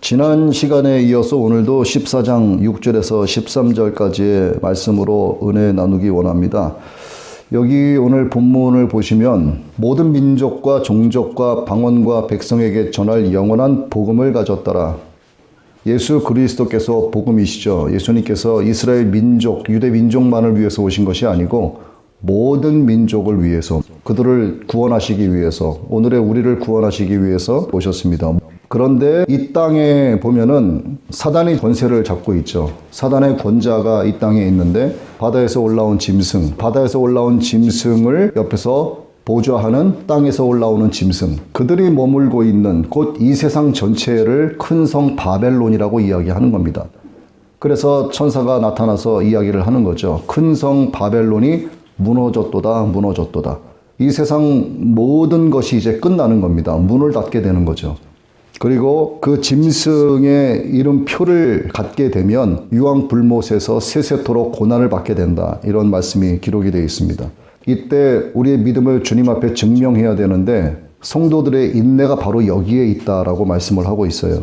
지난 시간에 이어서 오늘도 14장 6절에서 13절까지의 말씀으로 은혜 나누기 원합니다. 여기 오늘 본문을 보시면 모든 민족과 종족과 방언과 백성에게 전할 영원한 복음을 가졌더라. 예수 그리스도께서 복음이시죠. 예수님께서 이스라엘 민족, 유대 민족만을 위해서 오신 것이 아니고 모든 민족을 위해서, 그들을 구원하시기 위해서, 오늘의 우리를 구원하시기 위해서 오셨습니다. 그런데 이 땅에 보면은 사단이 권세를 잡고 있죠. 사단의 권자가 이 땅에 있는데 바다에서 올라온 짐승을 옆에서 보좌하는 땅에서 올라오는 짐승, 그들이 머물고 있는 곧 이 세상 전체를 큰 성 바벨론이라고 이야기하는 겁니다. 그래서 천사가 나타나서 이야기를 하는 거죠. 큰 성 바벨론이 무너졌도다. 이 세상 모든 것이 이제 끝나는 겁니다. 문을 닫게 되는 거죠. 그리고 그 짐승의 이름표를 갖게 되면 유황불못에서 세세토록 고난을 받게 된다. 이런 말씀이 기록이 되어 있습니다. 이때 우리의 믿음을 주님 앞에 증명해야 되는데 성도들의 인내가 바로 여기에 있다라고 말씀을 하고 있어요.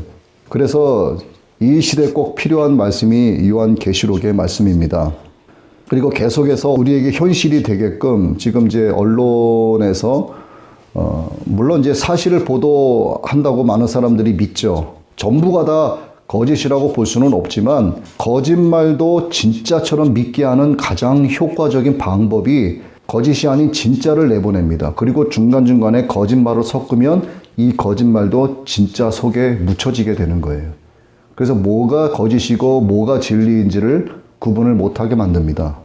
그래서 이 시대에 꼭 필요한 말씀이 요한계시록의 말씀입니다. 그리고 계속해서 우리에게 현실이 되게끔 지금 이제 언론에서 물론 이제 사실을 보도한다고 많은 사람들이 믿죠. 전부가 다 거짓이라고 볼 수는 없지만 거짓말도 진짜처럼 믿게 하는 가장 효과적인 방법이 거짓이 아닌 진짜를 내보냅니다. 그리고 중간중간에 거짓말을 섞으면 이 거짓말도 진짜 속에 묻혀지게 되는 거예요. 그래서 뭐가 거짓이고 뭐가 진리인지를 구분을 못하게 만듭니다.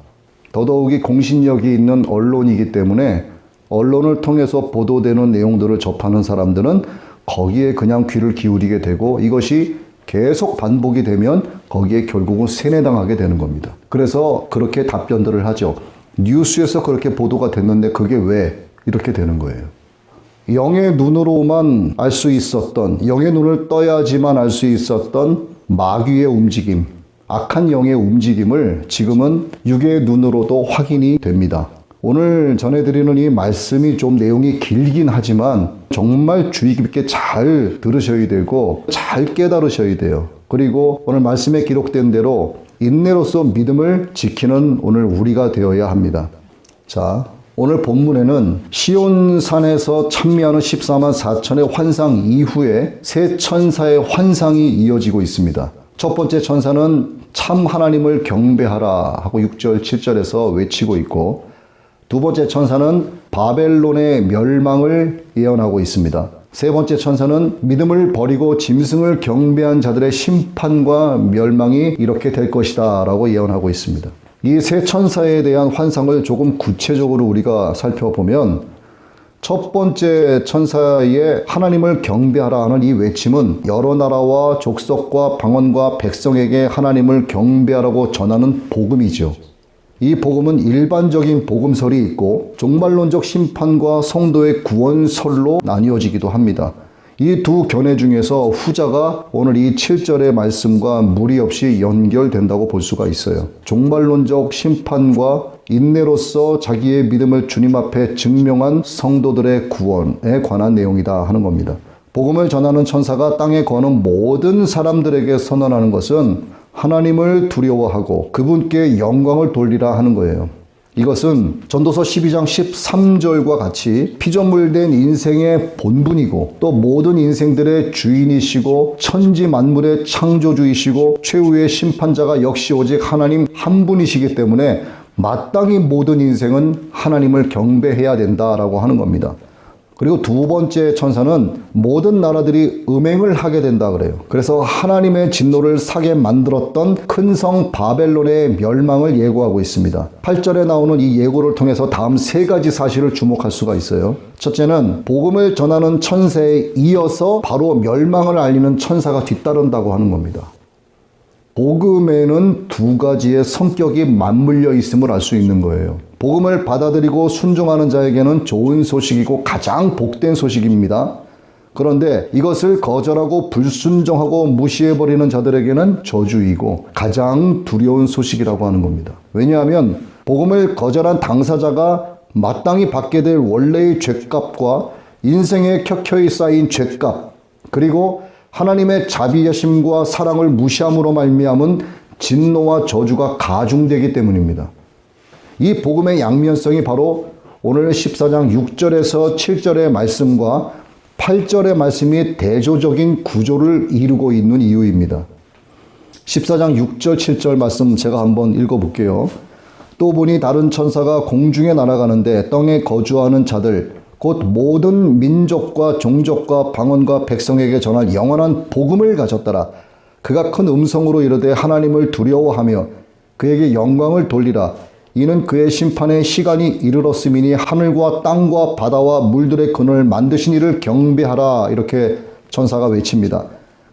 더더욱이 공신력이 있는 언론이기 때문에 언론을 통해서 보도되는 내용들을 접하는 사람들은 거기에 그냥 귀를 기울이게 되고 이것이 계속 반복이 되면 거기에 결국은 세뇌당하게 되는 겁니다. 그래서 그렇게 답변들을 하죠. 뉴스에서 그렇게 보도가 됐는데 그게 왜 이렇게 되는 거예요. 영의 눈으로만 알 수 있었던, 영의 눈을 떠야지만 알 수 있었던 마귀의 움직임, 악한 영의 움직임을 지금은 육의 눈으로도 확인이 됩니다. 오늘 전해드리는 이 말씀이 좀 내용이 길긴 하지만 정말 주의 깊게 잘 들으셔야 되고 잘 깨달으셔야 돼요. 그리고 오늘 말씀에 기록된 대로 인내로서 믿음을 지키는 오늘 우리가 되어야 합니다. 자, 오늘 본문에는 시온산에서 찬미하는 14만 4천의 환상 이후에 세 천사의 환상이 이어지고 있습니다. 첫 번째 천사는 참 하나님을 경배하라 하고 6절 7절에서 외치고 있고, 두 번째 천사는 바벨론의 멸망을 예언하고 있습니다. 세 번째 천사는 믿음을 버리고 짐승을 경배한 자들의 심판과 멸망이 이렇게 될 것이다 라고 예언하고 있습니다. 이 세 천사에 대한 환상을 조금 구체적으로 우리가 살펴보면 첫 번째 천사의 하나님을 경배하라 하는 이 외침은 여러 나라와 족속과 방언과 백성에게 하나님을 경배하라고 전하는 복음이죠. 이 복음은 일반적인 복음설이 있고 종말론적 심판과 성도의 구원설로 나뉘어지기도 합니다. 이 두 견해 중에서 후자가 오늘 이 7절의 말씀과 무리 없이 연결된다고 볼 수가 있어요. 종말론적 심판과 인내로서 자기의 믿음을 주님 앞에 증명한 성도들의 구원에 관한 내용이다 하는 겁니다. 복음을 전하는 천사가 땅에 거는 모든 사람들에게 선언하는 것은 하나님을 두려워하고 그분께 영광을 돌리라 하는 거예요. 이것은 전도서 12장 13절과 같이 피조물된 인생의 본분이고 또 모든 인생들의 주인이시고 천지 만물의 창조주이시고 최후의 심판자가 역시 오직 하나님 한 분이시기 때문에 마땅히 모든 인생은 하나님을 경배해야 된다라고 하는 겁니다. 그리고 두 번째 천사는 모든 나라들이 음행을 하게 된다 그래요. 그래서 하나님의 진노를 사게 만들었던 큰 성 바벨론의 멸망을 예고하고 있습니다. 8절에 나오는 이 예고를 통해서 다음 세 가지 사실을 주목할 수가 있어요. 첫째는 복음을 전하는 천사에 이어서 바로 멸망을 알리는 천사가 뒤따른다고 하는 겁니다. 복음에는 두 가지의 성격이 맞물려 있음을 알 수 있는 거예요. 복음을 받아들이고 순종하는 자에게는 좋은 소식이고 가장 복된 소식입니다. 그런데 이것을 거절하고 불순종하고 무시해버리는 자들에게는 저주이고 가장 두려운 소식이라고 하는 겁니다. 왜냐하면 복음을 거절한 당사자가 마땅히 받게 될 원래의 죗값과 인생에 켜켜이 쌓인 죗값, 그리고 하나님의 자비하심과 사랑을 무시함으로 말미암은 진노와 저주가 가중되기 때문입니다. 이 복음의 양면성이 바로 오늘 14장 6절에서 7절의 말씀과 8절의 말씀이 대조적인 구조를 이루고 있는 이유입니다. 14장 6절 7절 말씀 제가 한번 읽어볼게요. 또 보니 다른 천사가 공중에 날아가는데 땅에 거주하는 자들 곧 모든 민족과 종족과 방언과 백성에게 전할 영원한 복음을 가졌더라. 그가 큰 음성으로 이르되 하나님을 두려워하며 그에게 영광을 돌리라. 이는 그의 심판의 시간이 이르렀음이니 하늘과 땅과 바다와 물들의 근원을 만드신 이를 경배하라. 이렇게 천사가 외칩니다.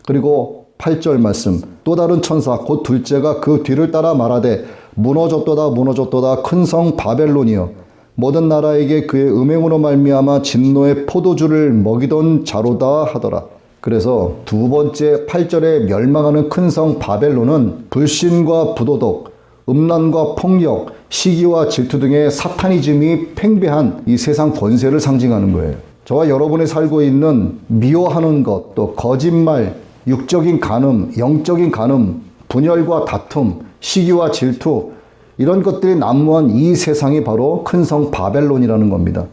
그리고 8절 말씀, 또 다른 천사 곧 둘째가 그 뒤를 따라 말하되 무너졌도다 무너졌도다 큰 성 바벨론이여 모든 나라에게 그의 음행으로 말미암아 진노의 포도주를 먹이던 자로다 하더라. 그래서 두 번째 8절에 멸망하는 큰 성 바벨론은 불신과 부도덕, 음란과 폭력, 시기와 질투 등의 사타니즘이 팽배한 이 세상 권세를 상징하는 거예요. 저와 여러분이 살고 있는 미워하는 것, 또 거짓말, 육적인 간음, 영적인 간음, 분열과 다툼, 시기와 질투 이런 것들이 난무한 이 세상이 바로 큰 성 바벨론이라는 겁니다.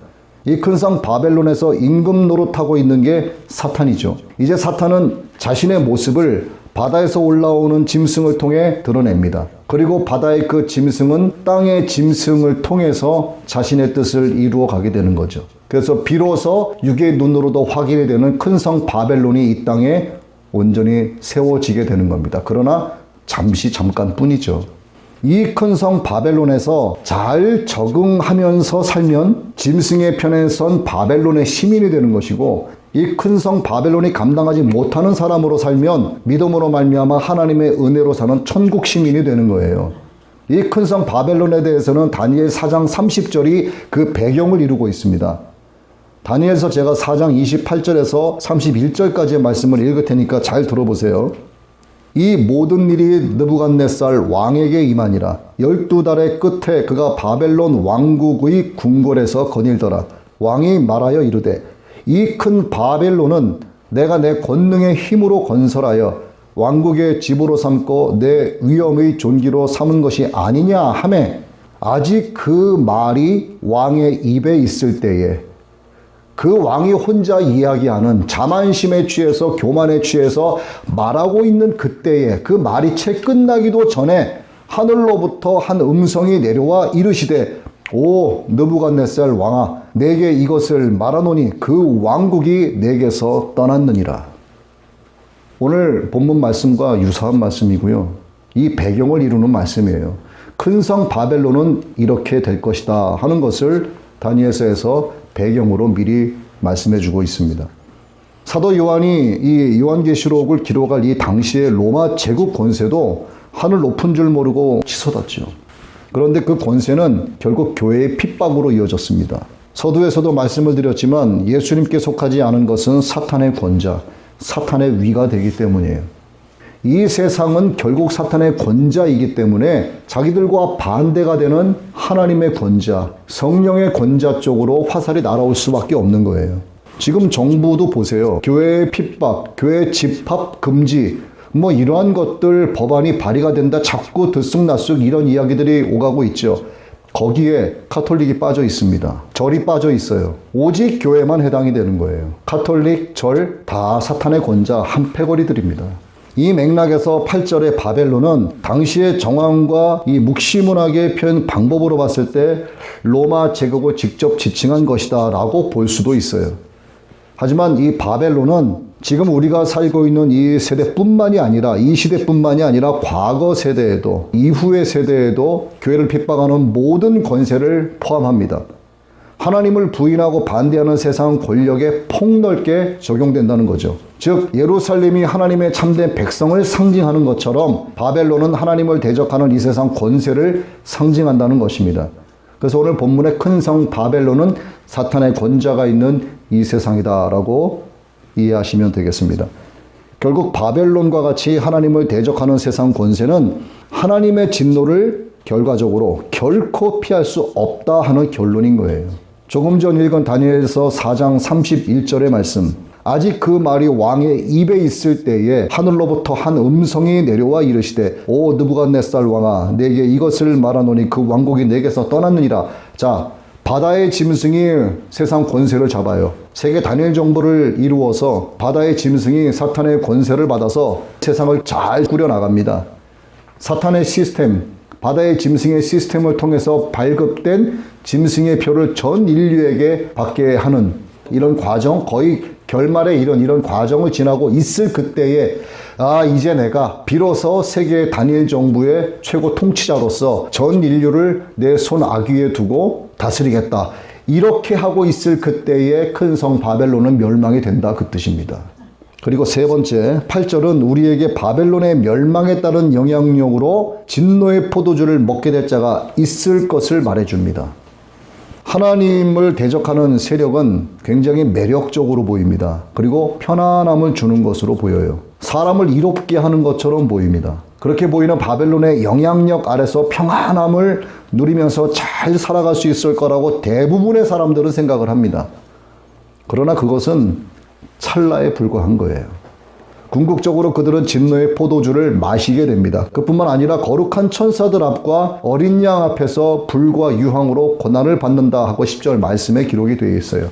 이 큰 성 바벨론에서 임금 노릇하고 있는 게 사탄이죠. 이제 사탄은 자신의 모습을 바다에서 올라오는 짐승을 통해 드러냅니다. 그리고 바다의 그 짐승은 땅의 짐승을 통해서 자신의 뜻을 이루어 가게 되는 거죠. 그래서 비로소 육의 눈으로도 확인이 되는 큰 성 바벨론이 이 땅에 온전히 세워지게 되는 겁니다. 그러나 잠깐뿐이죠. 이 큰 성 바벨론에서 잘 적응하면서 살면 짐승의 편에 선 바벨론의 시민이 되는 것이고, 이 큰 성 바벨론이 감당하지 못하는 사람으로 살면 믿음으로 말미암아 하나님의 은혜로 사는 천국 시민이 되는 거예요. 이 큰 성 바벨론에 대해서는 다니엘 4장 30절이 그 배경을 이루고 있습니다. 다니엘서 제가 4장 28절에서 31절까지의 말씀을 읽을 테니까 잘 들어보세요. 이 모든 일이 느부갓네살 왕에게 임하니라. 12달의 끝에 그가 바벨론 왕국의 궁궐에서 거닐더라. 왕이 말하여 이르되 이 큰 바벨론은 내가 내 권능의 힘으로 건설하여 왕국의 집으로 삼고 내 위엄의 존귀로 삼은 것이 아니냐 하매, 아직 그 말이 왕의 입에 있을 때에, 그 왕이 혼자 이야기하는 자만심에 취해서 교만에 취해서 말하고 있는 그때에, 그 말이 채 끝나기도 전에 하늘로부터 한 음성이 내려와 이르시되 오 느부갓네살 왕아, 내게 이것을 말하노니 그 왕국이 내게서 떠났느니라. 오늘 본문 말씀과 유사한 말씀이고요. 이 배경을 이루는 말씀이에요. 큰 성 바벨론은 이렇게 될 것이다 하는 것을 다니엘서에서 배경으로 미리 말씀해 주고 있습니다. 사도 요한이 이 요한계시록을 기록할 이 당시의 로마 제국 권세도 하늘 높은 줄 모르고 치솟았죠. 그런데 그 권세는 결국 교회의 핍박으로 이어졌습니다. 서두에서도 말씀을 드렸지만 예수님께 속하지 않은 것은 사탄의 권자, 사탄의 위가 되기 때문이에요. 이 세상은 결국 사탄의 권자이기 때문에 자기들과 반대가 되는 하나님의 권자, 성령의 권자 쪽으로 화살이 날아올 수밖에 없는 거예요. 지금 정부도 보세요. 교회의 핍박, 교회 집합 금지, 이러한 것들 법안이 발의가 된다. 자꾸 들쑥날쑥 이런 이야기들이 오가고 있죠. 거기에 카톨릭이 빠져 있습니다. 절이 빠져 있어요. 오직 교회만 해당이 되는 거예요. 카톨릭, 절 다 사탄의 권자 한 패거리들입니다. 이 맥락에서 8절의 바벨론은 당시의 정황과 이 묵시문학의 표현 방법으로 봤을 때 로마 제국을 직접 지칭한 것이다 라고 볼 수도 있어요. 하지만 이 바벨론은 지금 우리가 살고 있는 이 세대뿐만이 아니라, 이 시대뿐만이 아니라 과거 세대에도, 이후의 세대에도 교회를 핍박하는 모든 권세를 포함합니다. 하나님을 부인하고 반대하는 세상 권력에 폭넓게 적용된다는 거죠. 즉 예루살렘이 하나님의 참된 백성을 상징하는 것처럼 바벨론은 하나님을 대적하는 이 세상 권세를 상징한다는 것입니다. 그래서 오늘 본문의 큰 성 바벨론은 사탄의 권자가 있는 이 세상이다라고 이해하시면 되겠습니다. 결국 바벨론과 같이 하나님을 대적하는 세상 권세는 하나님의 진노를 결과적으로 결코 피할 수 없다 하는 결론인 거예요. 조금 전 읽은 다니엘서 4장 31절의 말씀, 아직 그 말이 왕의 입에 있을 때에 하늘로부터 한 음성이 내려와 이르시되 오 느부갓네살 왕아 내게 이것을 말하노니 그 왕국이 내게서 떠났느니라. 자, 바다의 짐승이 세상 권세를 잡아요. 세계 단일 정부를 이루어서 바다의 짐승이 사탄의 권세를 받아서 세상을 잘 꾸려나갑니다. 사탄의 시스템, 바다의 짐승의 시스템을 통해서 발급된 짐승의 표를 전 인류에게 받게 하는 이런 과정, 거의 결말에 이런 과정을 지나고 있을 그때에 이제 내가 비로소 세계 단일 정부의 최고 통치자로서 전 인류를 내 손 아귀에 두고 다스리겠다. 이렇게 하고 있을 그때에 큰 성 바벨론은 멸망이 된다. 그 뜻입니다. 그리고 세 번째, 8절은 우리에게 바벨론의 멸망에 따른 영향력으로 진노의 포도주를 먹게 될 자가 있을 것을 말해줍니다. 하나님을 대적하는 세력은 굉장히 매력적으로 보입니다. 그리고 편안함을 주는 것으로 보여요. 사람을 이롭게 하는 것처럼 보입니다. 그렇게 보이는 바벨론의 영향력 아래서 평안함을 누리면서 잘 살아갈 수 있을 거라고 대부분의 사람들은 생각을 합니다. 그러나 그것은 찰나에 불과한 거예요. 궁극적으로 그들은 진노의 포도주를 마시게 됩니다. 그뿐만 아니라 거룩한 천사들 앞과 어린 양 앞에서 불과 유황으로 고난을 받는다 하고 10절 말씀에 기록이 되어 있어요.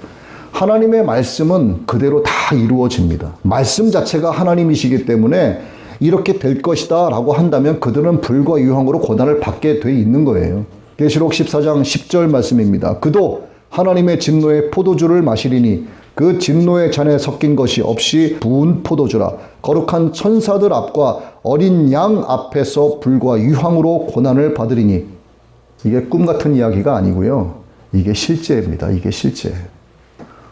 하나님의 말씀은 그대로 다 이루어집니다. 말씀 자체가 하나님이시기 때문에 이렇게 될 것이다 라고 한다면 그들은 불과 유황으로 고난을 받게 돼 있는 거예요. 계시록 14장 10절 말씀입니다. 그도 하나님의 진노의 포도주를 마시리니 그 진노의 잔에 섞인 것이 없이 부은 포도주라. 거룩한 천사들 앞과 어린 양 앞에서 불과 유황으로 고난을 받으리니. 이게 꿈 같은 이야기가 아니고요. 이게 실제입니다. 이게 실제.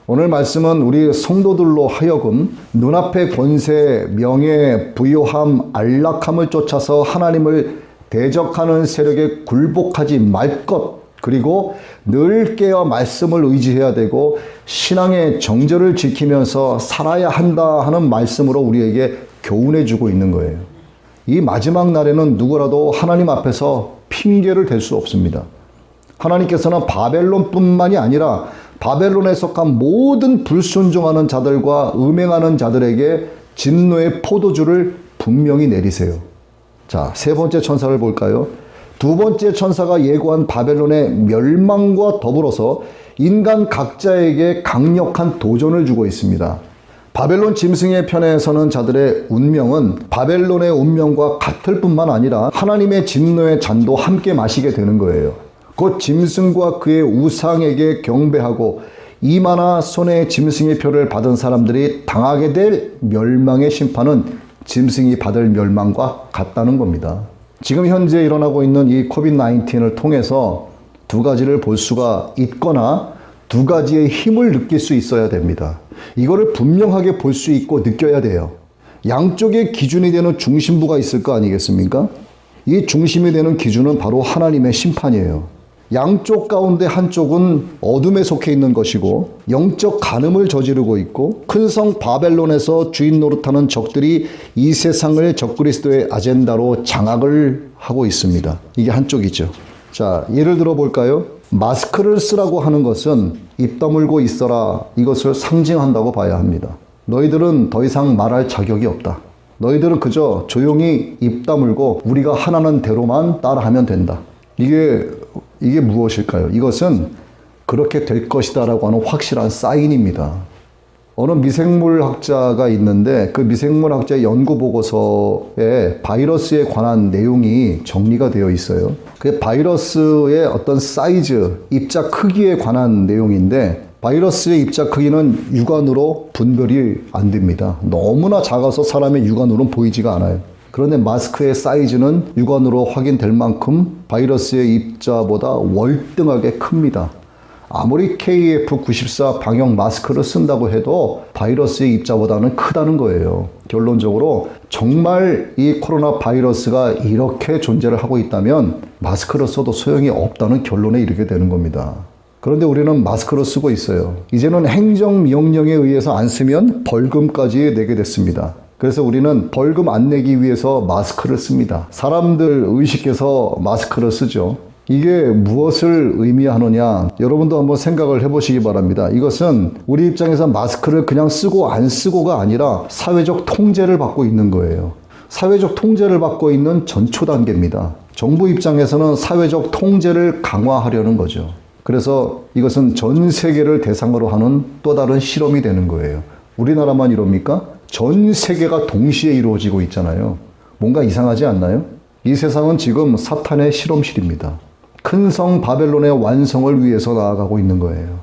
오늘 말씀은 우리 성도들로 하여금 눈앞의 권세, 명예, 부요함, 안락함을 쫓아서 하나님을 대적하는 세력에 굴복하지 말 것, 그리고 늘 깨어 말씀을 의지해야 되고 신앙의 정절을 지키면서 살아야 한다 하는 말씀으로 우리에게 교훈해 주고 있는 거예요. 이 마지막 날에는 누구라도 하나님 앞에서 핑계를 댈 수 없습니다. 하나님께서는 바벨론뿐만이 아니라 바벨론에 속한 모든 불순종하는 자들과 음행하는 자들에게 진노의 포도주를 분명히 내리세요. 자, 세 번째 천사를 볼까요? 두 번째 천사가 예고한 바벨론의 멸망과 더불어서 인간 각자에게 강력한 도전을 주고 있습니다. 바벨론 짐승의 편에 서는 자들의 운명은 바벨론의 운명과 같을 뿐만 아니라 하나님의 진노의 잔도 함께 마시게 되는 거예요. 곧 짐승과 그의 우상에게 경배하고 이마나 손에 짐승의 표를 받은 사람들이 당하게 될 멸망의 심판은 짐승이 받을 멸망과 같다는 겁니다. 지금 현재 일어나고 있는 이 코비드-19을 통해서 두 가지를 볼 수가 있거나 두 가지의 힘을 느낄 수 있어야 됩니다. 이거를 분명하게 볼 수 있고 느껴야 돼요. 양쪽의 기준이 되는 중심부가 있을 거 아니겠습니까? 이 중심이 되는 기준은 바로 하나님의 심판이에요. 양쪽 가운데 한쪽은 어둠에 속해 있는 것이고 영적 간음을 저지르고 있고 큰 성 바벨론에서 주인 노릇하는 적들이 이 세상을 적그리스도의 아젠다로 장악을 하고 있습니다. 이게 한쪽이죠. 자, 예를 들어 볼까요? 마스크를 쓰라고 하는 것은 입 다물고 있어라, 이것을 상징한다고 봐야 합니다. 너희들은 더 이상 말할 자격이 없다. 너희들은 그저 조용히 입 다물고 우리가 하라는 대로만 따라하면 된다. 이게 무엇일까요? 이것은 그렇게 될 것이다 라고 하는 확실한 사인입니다. 어느 미생물학자가 있는데 그 미생물학자의 연구 보고서에 바이러스에 관한 내용이 정리가 되어 있어요. 그 바이러스의 어떤 사이즈, 입자 크기에 관한 내용인데 바이러스의 입자 크기는 육안으로 분별이 안 됩니다. 너무나 작아서 사람의 육안으로는 보이지가 않아요. 그런데 마스크의 사이즈는 육안으로 확인될 만큼 바이러스의 입자보다 월등하게 큽니다. 아무리 KF94 방역 마스크를 쓴다고 해도 바이러스의 입자보다는 크다는 거예요. 결론적으로 정말 이 코로나 바이러스가 이렇게 존재를 하고 있다면 마스크를 써도 소용이 없다는 결론에 이르게 되는 겁니다. 그런데 우리는 마스크를 쓰고 있어요. 이제는 행정명령에 의해서 안 쓰면 벌금까지 내게 됐습니다. 그래서 우리는 벌금 안 내기 위해서 마스크를 씁니다. 사람들 의식해서 마스크를 쓰죠. 이게 무엇을 의미하느냐? 여러분도 한번 생각을 해보시기 바랍니다. 이것은 우리 입장에서 마스크를 그냥 쓰고 안 쓰고가 아니라 사회적 통제를 받고 있는 거예요. 사회적 통제를 받고 있는 전초 단계입니다. 정부 입장에서는 사회적 통제를 강화하려는 거죠. 그래서 이것은 전 세계를 대상으로 하는 또 다른 실험이 되는 거예요. 우리나라만 이럽니까? 전 세계가 동시에 이루어지고 있잖아요. 뭔가 이상하지 않나요? 이 세상은 지금 사탄의 실험실입니다. 큰 성 바벨론의 완성을 위해서 나아가고 있는 거예요.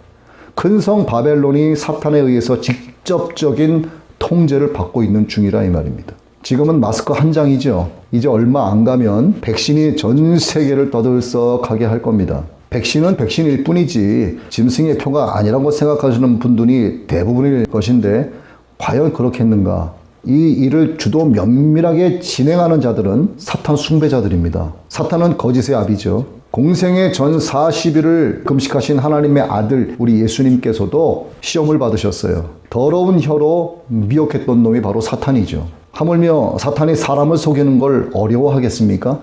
큰 성 바벨론이 사탄에 의해서 직접적인 통제를 받고 있는 중이라 이 말입니다. 지금은 마스크 한 장이죠. 이제 얼마 안 가면 백신이 전 세계를 떠들썩하게 할 겁니다. 백신은 백신일 뿐이지 짐승의 표가 아니라고 생각하시는 분들이 대부분일 것인데 과연 그렇겠는가? 이 일을 주도 면밀하게 진행하는 자들은 사탄 숭배자들입니다. 사탄은 거짓의 아비죠. 공생의 전 40일을 금식하신 하나님의 아들 우리 예수님께서도 시험을 받으셨어요. 더러운 혀로 미혹했던 놈이 바로 사탄이죠. 하물며 사탄이 사람을 속이는 걸 어려워하겠습니까?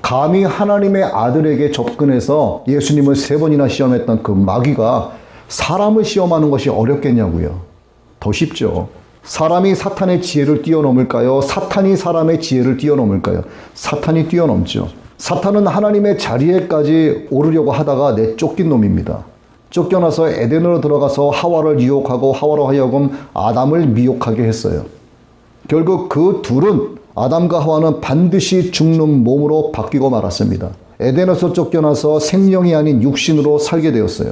감히 하나님의 아들에게 접근해서 예수님을 3번이나 시험했던 그 마귀가 사람을 시험하는 것이 어렵겠냐고요. 더 쉽죠. 사람이 사탄의 지혜를 뛰어넘을까요? 사탄이 사람의 지혜를 뛰어넘을까요? 사탄이 뛰어넘죠. 사탄은 하나님의 자리에까지 오르려고 하다가 내쫓긴 놈입니다. 쫓겨나서 에덴으로 들어가서 하와를 유혹하고 하와로 하여금 아담을 미혹하게 했어요. 결국 그 둘은 아담과 하와는 반드시 죽는 몸으로 바뀌고 말았습니다. 에덴에서 쫓겨나서 생명이 아닌 육신으로 살게 되었어요.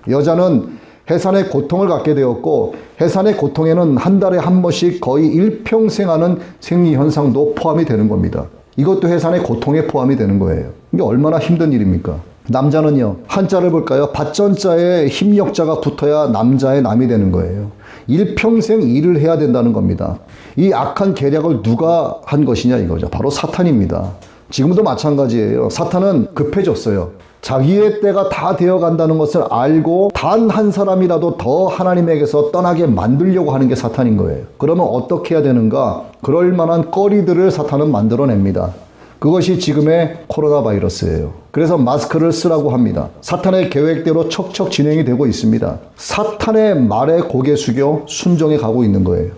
여자는 해산의 고통을 갖게 되었고 해산의 고통에는 한 달에 한 번씩 거의 일평생 하는 생리현상도 포함이 되는 겁니다. 이것도 해산의 고통에 포함이 되는 거예요. 이게 얼마나 힘든 일입니까? 남자는요. 한자를 볼까요? 밭전자에 힘력자가 붙어야 남자의 남이 되는 거예요. 일평생 일을 해야 된다는 겁니다. 이 악한 계략을 누가 한 것이냐 이거죠. 바로 사탄입니다. 지금도 마찬가지예요. 사탄은 급해졌어요. 자기의 때가 다 되어간다는 것을 알고 단 한 사람이라도 더 하나님에게서 떠나게 만들려고 하는 게 사탄인 거예요. 그러면 어떻게 해야 되는가? 그럴 만한 거리들을 사탄은 만들어냅니다. 그것이 지금의 코로나 바이러스예요. 그래서 마스크를 쓰라고 합니다. 사탄의 계획대로 척척 진행이 되고 있습니다. 사탄의 말에 고개 숙여 순종해 가고 있는 거예요.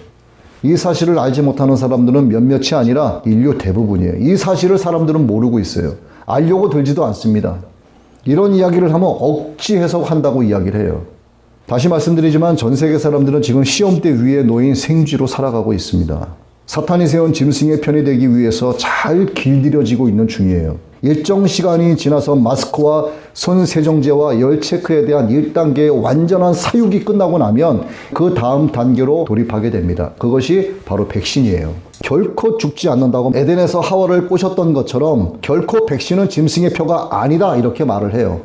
이 사실을 알지 못하는 사람들은 몇몇이 아니라 인류 대부분이에요. 이 사실을 사람들은 모르고 있어요. 알려고 들지도 않습니다. 이런 이야기를 하면 억지 해석한다고 이야기를 해요. 다시 말씀드리지만 전 세계 사람들은 지금 시험대 위에 놓인 생쥐로 살아가고 있습니다. 사탄이 세운 짐승의 편이 되기 위해서 잘 길들여지고 있는 중이에요. 일정 시간이 지나서 마스크와 손 세정제와 열 체크에 대한 1단계의 완전한 사육이 끝나고 나면 그 다음 단계로 돌입하게 됩니다. 그것이 바로 백신이에요. 결코 죽지 않는다고 에덴에서 하와를 꼬셨던 것처럼 결코 백신은 짐승의 표가 아니다 이렇게 말을 해요.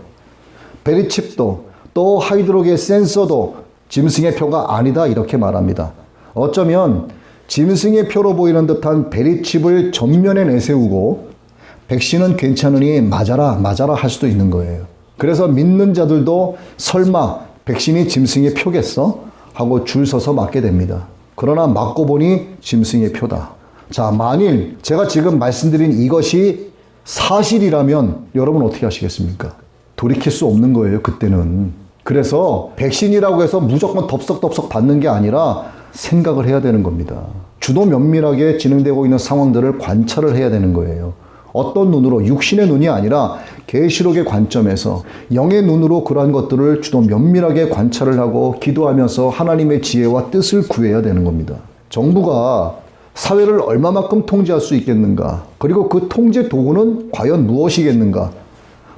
베리칩도 또 하이드로겔 센서도 짐승의 표가 아니다 이렇게 말합니다. 어쩌면 짐승의 표로 보이는 듯한 베리칩을 전면에 내세우고 백신은 괜찮으니 맞아라 할 수도 있는 거예요. 그래서 믿는 자들도 설마 백신이 짐승의 표겠어? 하고 줄 서서 맞게 됩니다. 그러나 맞고 보니 짐승의 표다. 자, 만일 제가 지금 말씀드린 이것이 사실이라면 여러분 어떻게 하시겠습니까? 돌이킬 수 없는 거예요, 그때는. 그래서 백신이라고 해서 무조건 덥석덥석 받는 게 아니라 생각을 해야 되는 겁니다. 주도 면밀하게 진행되고 있는 상황들을 관찰을 해야 되는 거예요. 어떤 눈으로? 육신의 눈이 아니라 계시록의 관점에서 영의 눈으로 그러한 것들을 주도 면밀하게 관찰을 하고 기도하면서 하나님의 지혜와 뜻을 구해야 되는 겁니다. 정부가 사회를 얼마만큼 통제할 수 있겠는가? 그리고 그 통제 도구는 과연 무엇이겠는가?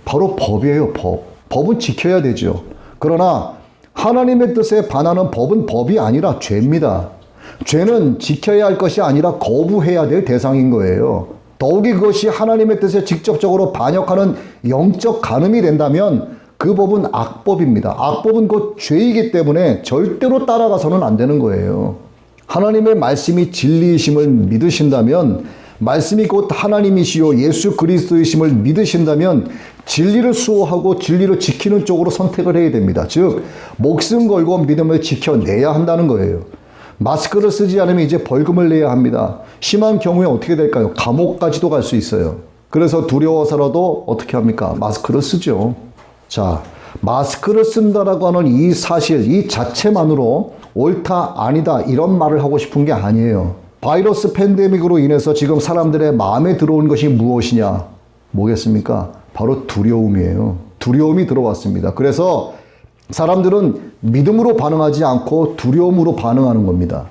바로 법이에요, 법. 법은 지켜야 되죠. 그러나 하나님의 뜻에 반하는 법은 법이 아니라 죄입니다. 죄는 지켜야 할 것이 아니라 거부해야 될 대상인 거예요. 더욱이 그것이 하나님의 뜻에 직접적으로 반역하는 영적 간음이 된다면 그 법은 악법입니다. 악법은 곧 죄이기 때문에 절대로 따라가서는 안 되는 거예요. 하나님의 말씀이 진리이심을 믿으신다면, 말씀이 곧 하나님이시요 예수 그리스도이심을 믿으신다면 진리를 수호하고 진리를 지키는 쪽으로 선택을 해야 됩니다. 즉 목숨 걸고 믿음을 지켜내야 한다는 거예요. 마스크를 쓰지 않으면 이제 벌금을 내야 합니다. 심한 경우에 어떻게 될까요? 감옥까지도 갈 수 있어요. 그래서 두려워서라도 어떻게 합니까? 마스크를 쓰죠. 자, 마스크를 쓴다라고 하는 이 사실, 이 자체만으로 옳다, 아니다 이런 말을 하고 싶은 게 아니에요. 바이러스 팬데믹으로 인해서 지금 사람들의 마음에 들어온 것이 무엇이냐? 뭐겠습니까? 바로 두려움이에요. 두려움이 들어왔습니다. 그래서 사람들은 믿음으로 반응하지 않고 두려움으로 반응하는 겁니다.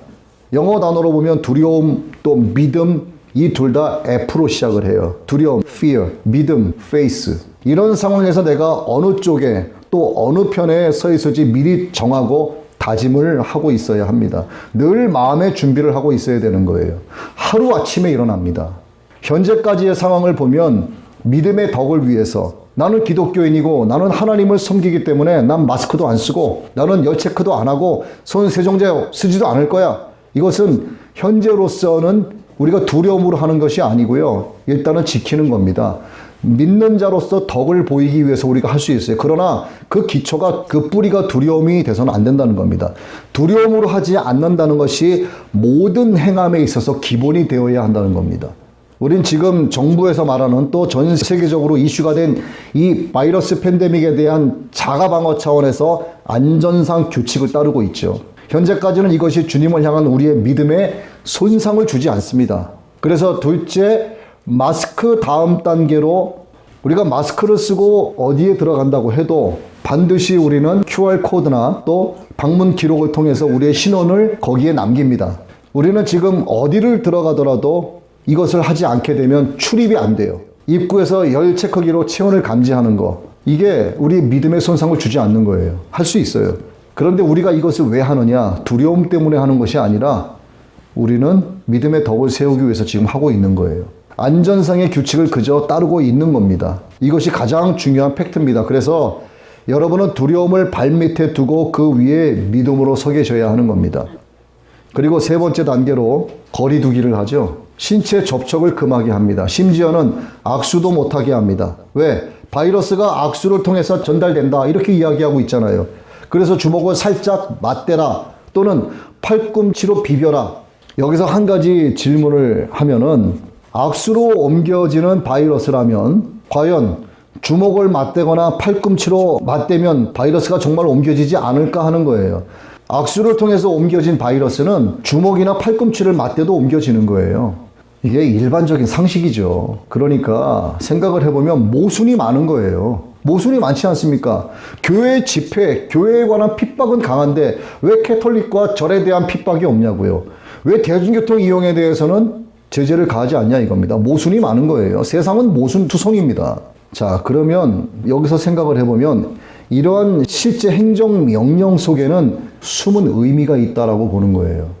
영어 단어로 보면 두려움 또 믿음 이 둘 다 F로 시작을 해요. 두려움, fear, 믿음, faith. 이런 상황에서 내가 어느 쪽에 또 어느 편에 서 있을지 미리 정하고 다짐을 하고 있어야 합니다. 늘 마음의 준비를 하고 있어야 되는 거예요. 하루아침에 일어납니다. 현재까지의 상황을 보면 믿음의 덕을 위해서 나는 기독교인이고 나는 하나님을 섬기기 때문에 난 마스크도 안 쓰고 나는 열 체크도 안 하고 손 세정제 쓰지도 않을 거야. 이것은 현재로서는 우리가 두려움으로 하는 것이 아니고요. 일단은 지키는 겁니다. 믿는 자로서 덕을 보이기 위해서 우리가 할 수 있어요. 그러나 그 기초가, 그 뿌리가 두려움이 돼서는 안 된다는 겁니다. 두려움으로 하지 않는다는 것이 모든 행함에 있어서 기본이 되어야 한다는 겁니다. 우린 지금 정부에서 말하는 또 전 세계적으로 이슈가 된 이 바이러스 팬데믹에 대한 자가방어 차원에서 안전상 규칙을 따르고 있죠. 현재까지는 이것이 주님을 향한 우리의 믿음에 손상을 주지 않습니다. 그래서 둘째, 마스크 다음 단계로 우리가 마스크를 쓰고 어디에 들어간다고 해도 반드시 우리는 QR코드나 또 방문 기록을 통해서 우리의 신원을 거기에 남깁니다. 우리는 지금 어디를 들어가더라도 이것을 하지 않게 되면 출입이 안 돼요. 입구에서 열 체크기로 체온을 감지하는 거, 이게 우리 믿음에 손상을 주지 않는 거예요. 할 수 있어요. 그런데 우리가 이것을 왜 하느냐? 두려움 때문에 하는 것이 아니라 우리는 믿음의 덕을 세우기 위해서 지금 하고 있는 거예요. 안전상의 규칙을 그저 따르고 있는 겁니다. 이것이 가장 중요한 팩트입니다. 그래서 여러분은 두려움을 발밑에 두고 그 위에 믿음으로 서 계셔야 하는 겁니다. 그리고 세 번째 단계로 거리 두기를 하죠. 신체 접촉을 금하게 합니다. 심지어는 악수도 못하게 합니다. 왜? 바이러스가 악수를 통해서 전달된다 이렇게 이야기하고 있잖아요. 그래서 주먹을 살짝 맞대라 또는 팔꿈치로 비벼라. 여기서 한 가지 질문을 하면은 악수로 옮겨지는 바이러스라면 과연 주먹을 맞대거나 팔꿈치로 맞대면 바이러스가 정말 옮겨지지 않을까 하는 거예요. 악수를 통해서 옮겨진 바이러스는 주먹이나 팔꿈치를 맞대도 옮겨지는 거예요. 이게 일반적인 상식이죠. 그러니까 생각을 해보면 모순이 많은 거예요. 모순이 많지 않습니까? 교회 집회, 교회에 관한 핍박은 강한데 왜 캐톨릭과 절에 대한 핍박이 없냐고요. 왜 대중교통 이용에 대해서는 제재를 가하지 않냐 이겁니다. 모순이 많은 거예요. 세상은 모순투성입니다. 자, 그러면 여기서 생각을 해보면 이러한 실제 행정명령 속에는 숨은 의미가 있다라고 보는 거예요.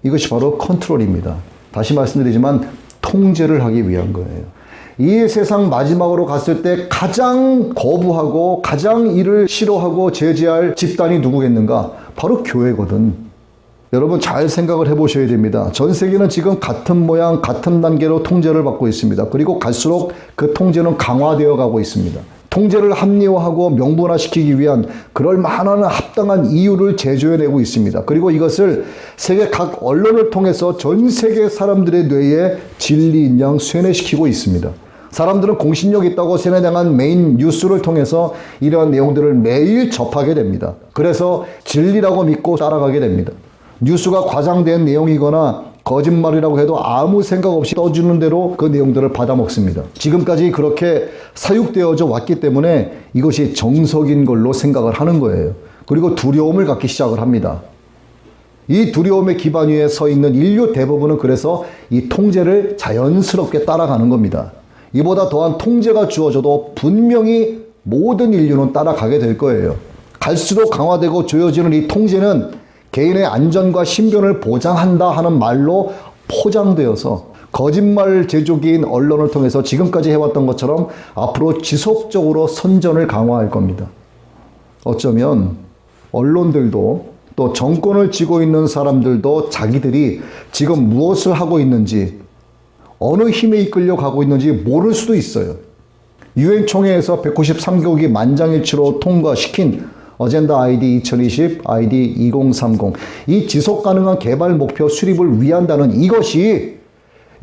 이것이 바로 컨트롤입니다. 다시 말씀드리지만 통제를 하기 위한 거예요. 이 세상 마지막으로 갔을 때 가장 거부하고 가장 이를 싫어하고 제재할 집단이 누구겠는가? 바로 교회거든. 여러분 잘 생각을 해보셔야 됩니다. 전 세계는 지금 같은 모양, 같은 단계로 통제를 받고 있습니다. 그리고 갈수록 그 통제는 강화되어 가고 있습니다. 통제를 합리화하고 명분화시키기 위한 그럴 만한 합당한 이유를 제조해내고 있습니다. 그리고 이것을 세계 각 언론을 통해서 전 세계 사람들의 뇌에 진리인 양 쇠뇌시키고 있습니다. 사람들은 공신력 있다고 세뇌당한 메인 뉴스를 통해서 이러한 내용들을 매일 접하게 됩니다. 그래서 진리라고 믿고 따라가게 됩니다. 뉴스가 과장된 내용이거나 거짓말이라고 해도 아무 생각 없이 떠주는 대로 그 내용들을 받아먹습니다. 지금까지 그렇게 사육되어져 왔기 때문에 이것이 정석인 걸로 생각을 하는 거예요. 그리고 두려움을 갖기 시작을 합니다. 이 두려움의 기반 위에 서 있는 인류 대부분은 그래서 이 통제를 자연스럽게 따라가는 겁니다. 이보다 더한 통제가 주어져도 분명히 모든 인류는 따라가게 될 거예요. 갈수록 강화되고 조여지는 이 통제는 개인의 안전과 신변을 보장한다 하는 말로 포장되어서 거짓말 제조기인 언론을 통해서 지금까지 해왔던 것처럼 앞으로 지속적으로 선전을 강화할 겁니다. 어쩌면 언론들도 또 정권을 쥐고 있는 사람들도 자기들이 지금 무엇을 하고 있는지 어느 힘에 이끌려 가고 있는지 모를 수도 있어요. 유엔 총회에서 193개국이 만장일치로 통과시킨 어젠다 ID 2020, ID 2030 이 지속가능한 개발 목표 수립을 위한다는 이것이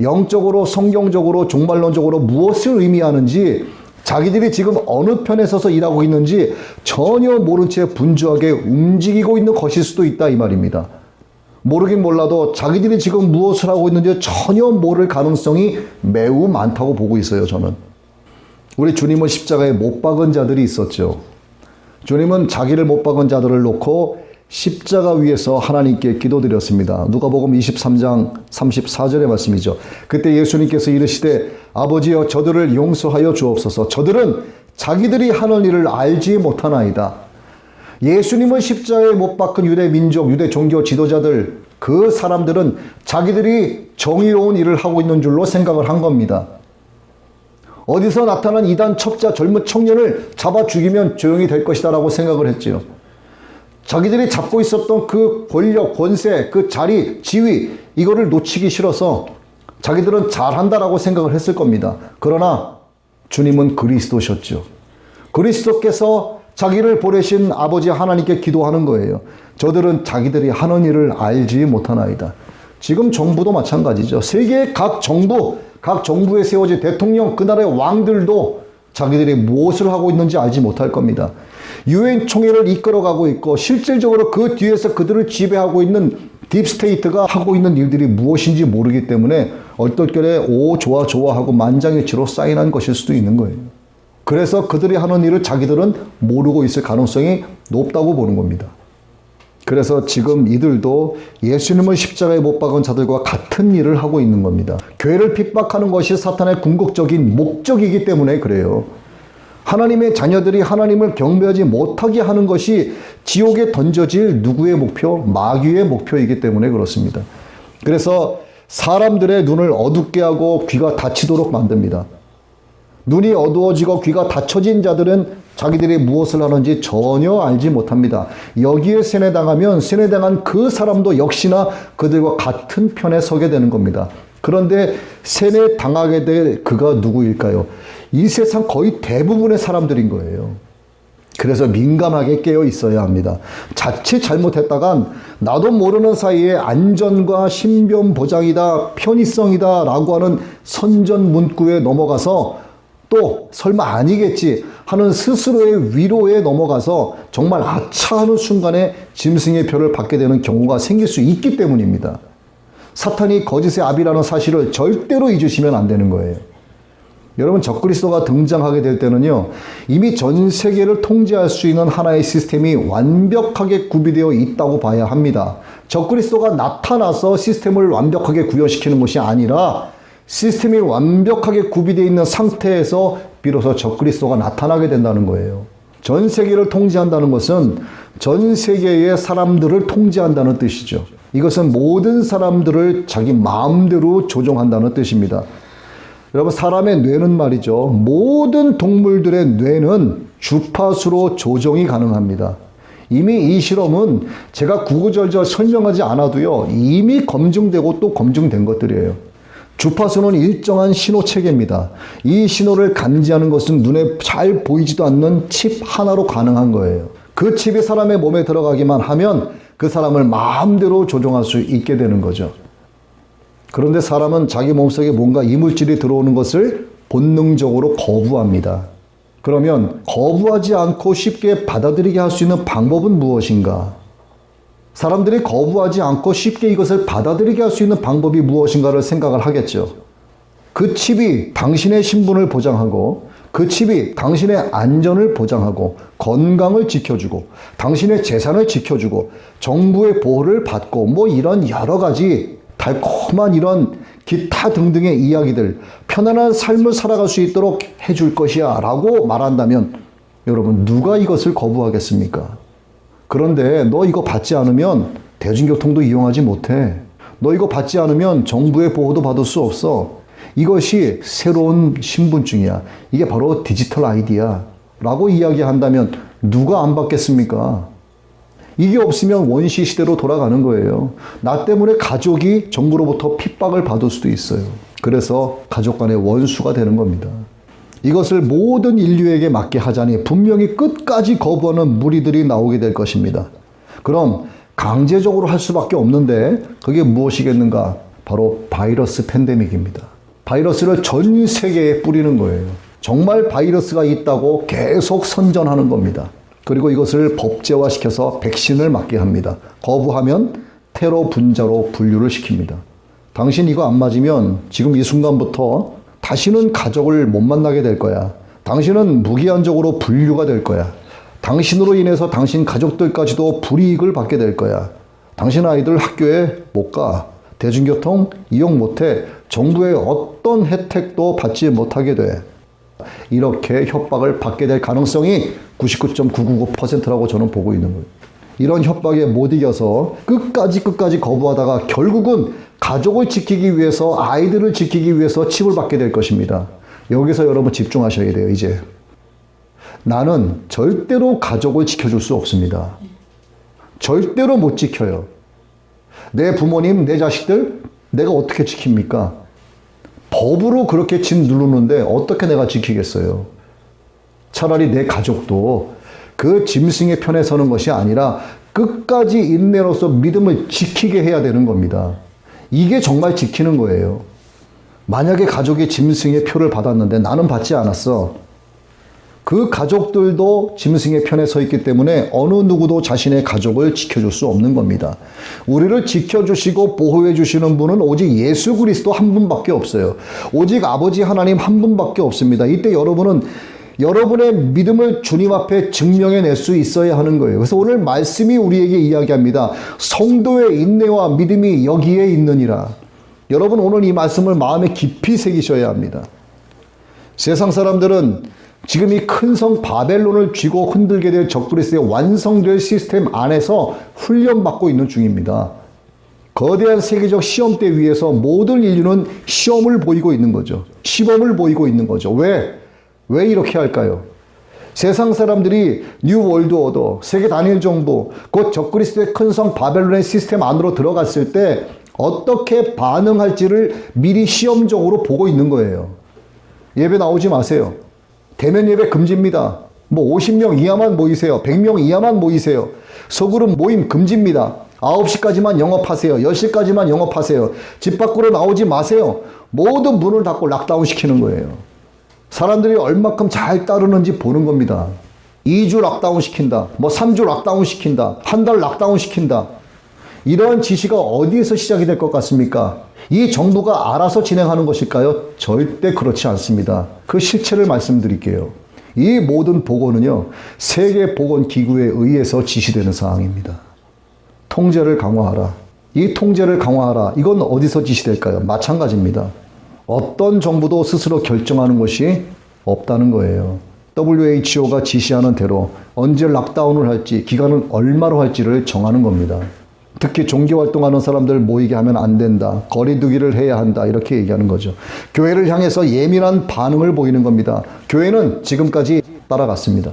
영적으로, 성경적으로, 종말론적으로 무엇을 의미하는지, 자기들이 지금 어느 편에 서서 일하고 있는지 전혀 모른 채 분주하게 움직이고 있는 것일 수도 있다 이 말입니다. 모르긴 몰라도 자기들이 지금 무엇을 하고 있는지 전혀 모를 가능성이 매우 많다고 보고 있어요, 저는. 우리 주님은 십자가에 못 박은 자들이 있었죠. 주님은 자기를 못 박은 자들을 놓고 십자가 위에서 하나님께 기도드렸습니다. 누가복음 23장 34절의 말씀이죠. 그때 예수님께서 이르시되 아버지여 저들을 용서하여 주옵소서. 저들은 자기들이 하는 일을 알지 못하나이다. 예수님을 십자가에 못 박은 유대 민족, 유대 종교 지도자들, 그 사람들은 자기들이 정의로운 일을 하고 있는 줄로 생각을 한 겁니다. 어디서 나타난 이단 첩자 젊은 청년을 잡아 죽이면 조용히 될 것이다 라고 생각을 했지요. 자기들이 잡고 있었던 그 권력, 권세, 그 자리, 지위, 이거를 놓치기 싫어서 자기들은 잘한다라고 생각을 했을 겁니다. 그러나 주님은 그리스도셨죠. 그리스도께서 자기를 보내신 아버지 하나님께 기도하는 거예요. 저들은 자기들이 하는 일을 알지 못하나이다. 지금 정부도 마찬가지죠. 세계의 각 정부에 세워진 대통령, 그 나라의 왕들도 자기들이 무엇을 하고 있는지 알지 못할 겁니다. 유엔 총회를 이끌어가고 있고 실질적으로 그 뒤에서 그들을 지배하고 있는 딥스테이트가 하고 있는 일들이 무엇인지 모르기 때문에 얼떨결에 오 좋아 하고 만장일치로 사인한 것일 수도 있는 거예요. 그래서 그들이 하는 일을 자기들은 모르고 있을 가능성이 높다고 보는 겁니다. 그래서 지금 이들도 예수님을 십자가에 못 박은 자들과 같은 일을 하고 있는 겁니다. 교회를 핍박하는 것이 사탄의 궁극적인 목적이기 때문에 그래요. 하나님의 자녀들이 하나님을 경배하지 못하게 하는 것이 지옥에 던져질 누구의 목표? 마귀의 목표이기 때문에 그렇습니다. 그래서 사람들의 눈을 어둡게 하고 귀가 닫히도록 만듭니다. 눈이 어두워지고 귀가 닫혀진 자들은 자기들이 무엇을 하는지 전혀 알지 못합니다. 여기에 세뇌당하면 세뇌당한 그 사람도 역시나 그들과 같은 편에 서게 되는 겁니다. 그런데 세뇌당하게 될 그가 누구일까요? 이 세상 거의 대부분의 사람들인 거예요. 그래서 민감하게 깨어 있어야 합니다. 자칫 잘못했다간 나도 모르는 사이에 안전과 신변 보장이다, 편의성이다 라고 하는 선전 문구에 넘어가서 또 설마 아니겠지 하는 스스로의 위로에 넘어가서 정말 아차하는 순간에 짐승의 표를 받게 되는 경우가 생길 수 있기 때문입니다. 사탄이 거짓의 아비라는 사실을 절대로 잊으시면 안 되는 거예요. 여러분, 적그리스도가 등장하게 될 때는요, 이미 전 세계를 통제할 수 있는 하나의 시스템이 완벽하게 구비되어 있다고 봐야 합니다. 적그리스도가 나타나서 시스템을 완벽하게 구현시키는 것이 아니라 시스템이 완벽하게 구비되어 있는 상태에서 비로소 적그리스도가 나타나게 된다는 거예요. 전 세계를 통제한다는 것은 전 세계의 사람들을 통제한다는 뜻이죠. 이것은 모든 사람들을 자기 마음대로 조종한다는 뜻입니다. 여러분, 사람의 뇌는 말이죠. 모든 동물들의 뇌는 주파수로 조정이 가능합니다. 이미 이 실험은 제가 구구절절 설명하지 않아도요, 이미 검증되고 또 검증된 것들이에요. 주파수는 일정한 신호 체계입니다. 이 신호를 감지하는 것은 눈에 잘 보이지도 않는 칩 하나로 가능한 거예요. 그 칩이 사람의 몸에 들어가기만 하면 그 사람을 마음대로 조종할 수 있게 되는 거죠. 그런데 사람은 자기 몸속에 뭔가 이물질이 들어오는 것을 본능적으로 거부합니다. 그러면 거부하지 않고 쉽게 받아들이게 할 수 있는 방법은 무엇인가? 사람들이 거부하지 않고 쉽게 이것을 받아들이게 할 수 있는 방법이 무엇인가를 생각을 하겠죠. 그 칩이 당신의 신분을 보장하고, 그 칩이 당신의 안전을 보장하고, 건강을 지켜주고, 당신의 재산을 지켜주고, 정부의 보호를 받고, 뭐 이런 여러 가지 달콤한 이런 기타 등등의 이야기들, 편안한 삶을 살아갈 수 있도록 해줄 것이야 라고 말한다면 여러분, 누가 이것을 거부하겠습니까? 그런데 너 이거 받지 않으면 대중교통도 이용하지 못해. 너 이거 받지 않으면 정부의 보호도 받을 수 없어. 이것이 새로운 신분증이야. 이게 바로 디지털 아이디야 라고 이야기한다면 누가 안 받겠습니까? 이게 없으면 원시 시대로 돌아가는 거예요. 나 때문에 가족이 정부로부터 핍박을 받을 수도 있어요. 그래서 가족 간의 원수가 되는 겁니다. 이것을 모든 인류에게 맞게 하자니 분명히 끝까지 거부하는 무리들이 나오게 될 것입니다. 그럼 강제적으로 할 수밖에 없는데 그게 무엇이겠는가? 바로 바이러스 팬데믹입니다. 바이러스를 전 세계에 뿌리는 거예요. 정말 바이러스가 있다고 계속 선전하는 겁니다. 그리고 이것을 법제화시켜서 백신을 맞게 합니다. 거부하면 테러 분자로 분류를 시킵니다. 당신 이거 안 맞으면 지금 이 순간부터 다시는 가족을 못 만나게 될 거야. 당신은 무기한적으로 분류가 될 거야. 당신으로 인해서 당신 가족들까지도 불이익을 받게 될 거야. 당신 아이들 학교에 못 가. 대중교통 이용 못해. 정부의 어떤 혜택도 받지 못하게 돼. 이렇게 협박을 받게 될 가능성이 99.999%라고 저는 보고 있는 거예요. 이런 협박에 못 이겨서 끝까지 거부하다가 결국은 가족을 지키기 위해서, 아이들을 지키기 위해서 칩을 받게 될 것입니다. 여기서 여러분 집중하셔야 돼요. 이제 나는 절대로 가족을 지켜줄 수 없습니다. 절대로 못 지켜요. 내 부모님, 내 자식들 내가 어떻게 지킵니까? 법으로 그렇게 진 누르는데 어떻게 내가 지키겠어요? 차라리 내 가족도 그 짐승의 편에 서는 것이 아니라 끝까지 인내로서 믿음을 지키게 해야 되는 겁니다. 이게 정말 지키는 거예요. 만약에 가족이 짐승의 표를 받았는데 나는 받지 않았어. 그 가족들도 짐승의 편에 서 있기 때문에 어느 누구도 자신의 가족을 지켜줄 수 없는 겁니다. 우리를 지켜주시고 보호해 주시는 분은 오직 예수 그리스도 한 분밖에 없어요. 오직 아버지 하나님 한 분밖에 없습니다. 이때 여러분은 여러분의 믿음을 주님 앞에 증명해낼 수 있어야 하는 거예요. 그래서 오늘 말씀이 우리에게 이야기합니다. 성도의 인내와 믿음이 여기에 있느니라. 여러분 오늘 이 말씀을 마음에 깊이 새기셔야 합니다. 세상 사람들은 지금 이 큰 성 바벨론을 쥐고 흔들게 될 적그리스도의 완성될 시스템 안에서 훈련받고 있는 중입니다. 거대한 세계적 시험대 위에서 모든 인류는 시험을 보이고 있는 거죠. 시범을 보이고 있는 거죠. 왜 이렇게 할까요? 세상 사람들이 뉴 월드 오더, 세계 단일 정부, 곧 적그리스도의 큰 성 바벨론의 시스템 안으로 들어갔을 때 어떻게 반응할지를 미리 시험적으로 보고 있는 거예요. 예배 나오지 마세요. 대면 예배 금지입니다. 50명 이하만 모이세요. 100명 이하만 모이세요. 소그룹 모임 금지입니다. 9시까지만 영업하세요. 10시까지만 영업하세요. 집 밖으로 나오지 마세요. 모든 문을 닫고 락다운 시키는 거예요. 사람들이 얼마큼 잘 따르는지 보는 겁니다. 2주 락다운 시킨다. 3주 락다운 시킨다. 한 달 락다운 시킨다. 이러한 지시가 어디에서 시작이 될 것 같습니까? 이 정부가 알아서 진행하는 것일까요? 절대 그렇지 않습니다. 그 실체를 말씀드릴게요. 이 모든 보고는요, 세계보건기구에 의해서 지시되는 사항입니다. 통제를 강화하라. 이 통제를 강화하라. 이건 어디서 지시될까요? 마찬가지입니다. 어떤 정부도 스스로 결정하는 것이 없다는 거예요. WHO가 지시하는 대로 언제 락다운을 할지, 기간은 얼마로 할지를 정하는 겁니다. 특히 종교활동하는 사람들 모이게 하면 안 된다. 거리두기를 해야 한다. 이렇게 얘기하는 거죠. 교회를 향해서 예민한 반응을 보이는 겁니다. 교회는 지금까지 따라갔습니다.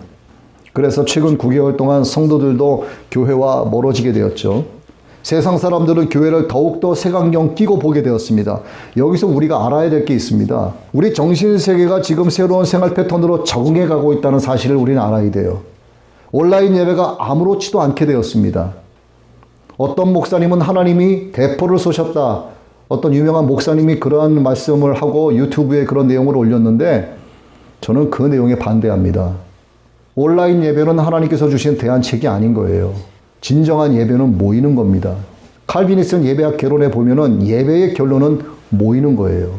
그래서 최근 9개월 동안 성도들도 교회와 멀어지게 되었죠. 세상 사람들은 교회를 더욱더 색안경 끼고 보게 되었습니다. 여기서 우리가 알아야 될 게 있습니다. 우리 정신세계가 지금 새로운 생활 패턴으로 적응해 가고 있다는 사실을 우리는 알아야 돼요. 온라인 예배가 아무렇지도 않게 되었습니다. 어떤 목사님은 하나님이 대포를 쏘셨다. 어떤 유명한 목사님이 그러한 말씀을 하고 유튜브에 그런 내용을 올렸는데 저는 그 내용에 반대합니다. 온라인 예배는 하나님께서 주신 대안책이 아닌 거예요. 진정한 예배는 모이는 겁니다. 칼비니스트 예배학 개론에 보면은 예배의 결론은 모이는 거예요.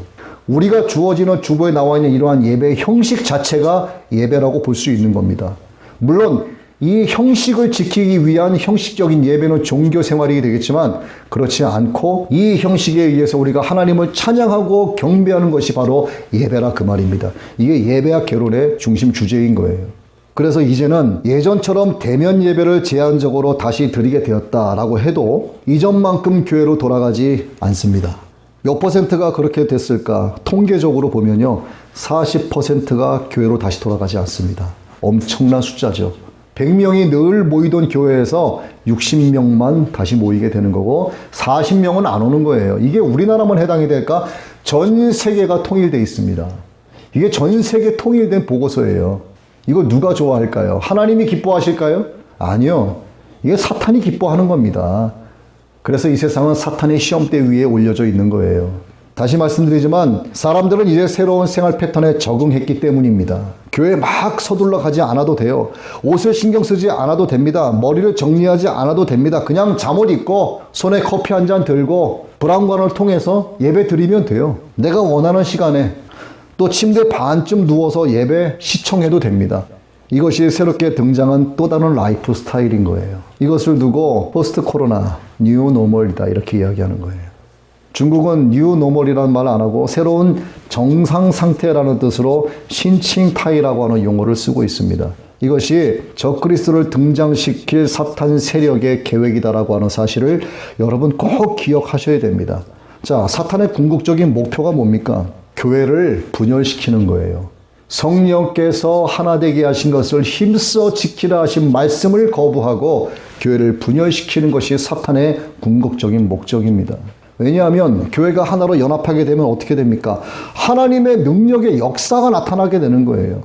우리가 주어지는 주보에 나와 있는 이러한 예배의 형식 자체가 예배라고 볼 수 있는 겁니다. 물론 이 형식을 지키기 위한 형식적인 예배는 종교 생활이 되겠지만 그렇지 않고 이 형식에 의해서 우리가 하나님을 찬양하고 경배하는 것이 바로 예배라 그 말입니다. 이게 예배학 개론의 중심 주제인 거예요. 그래서 이제는 예전처럼 대면 예배를 제한적으로 다시 드리게 되었다라고 해도 이전만큼 교회로 돌아가지 않습니다. 몇 퍼센트가 그렇게 됐을까? 통계적으로 보면요. 40%가 교회로 다시 돌아가지 않습니다. 엄청난 숫자죠. 100명이 늘 모이던 교회에서 60명만 다시 모이게 되는 거고 40명은 안 오는 거예요. 이게 우리나라만 해당이 될까? 전 세계가 통일되어 있습니다. 이게 전 세계 통일된 보고서예요. 이거 누가 좋아할까요? 하나님이 기뻐하실까요? 아니요. 이게 사탄이 기뻐하는 겁니다. 그래서 이 세상은 사탄의 시험대 위에 올려져 있는 거예요. 다시 말씀드리지만 사람들은 이제 새로운 생활 패턴에 적응했기 때문입니다. 교회 막 서둘러 가지 않아도 돼요. 옷을 신경 쓰지 않아도 됩니다. 머리를 정리하지 않아도 됩니다. 그냥 잠옷 입고 손에 커피 한 잔 들고 브라운관을 통해서 예배 드리면 돼요. 내가 원하는 시간에 또 침대 반쯤 누워서 예배 시청해도 됩니다. 이것이 새롭게 등장한 또 다른 라이프 스타일인 거예요. 이것을 두고 포스트 코로나, 뉴 노멀이다 이렇게 이야기하는 거예요. 중국은 뉴 노멀이라는 말 안 하고 새로운 정상 상태라는 뜻으로 신칭타이라고 하는 용어를 쓰고 있습니다. 이것이 적그리스도를 등장시킬 사탄 세력의 계획이다라고 하는 사실을 여러분 꼭 기억하셔야 됩니다. 자, 사탄의 궁극적인 목표가 뭡니까? 교회를 분열시키는 거예요. 성령께서 하나 되게 하신 것을 힘써 지키라 하신 말씀을 거부하고 교회를 분열시키는 것이 사탄의 궁극적인 목적입니다. 왜냐하면 교회가 하나로 연합하게 되면 어떻게 됩니까? 하나님의 능력의 역사가 나타나게 되는 거예요.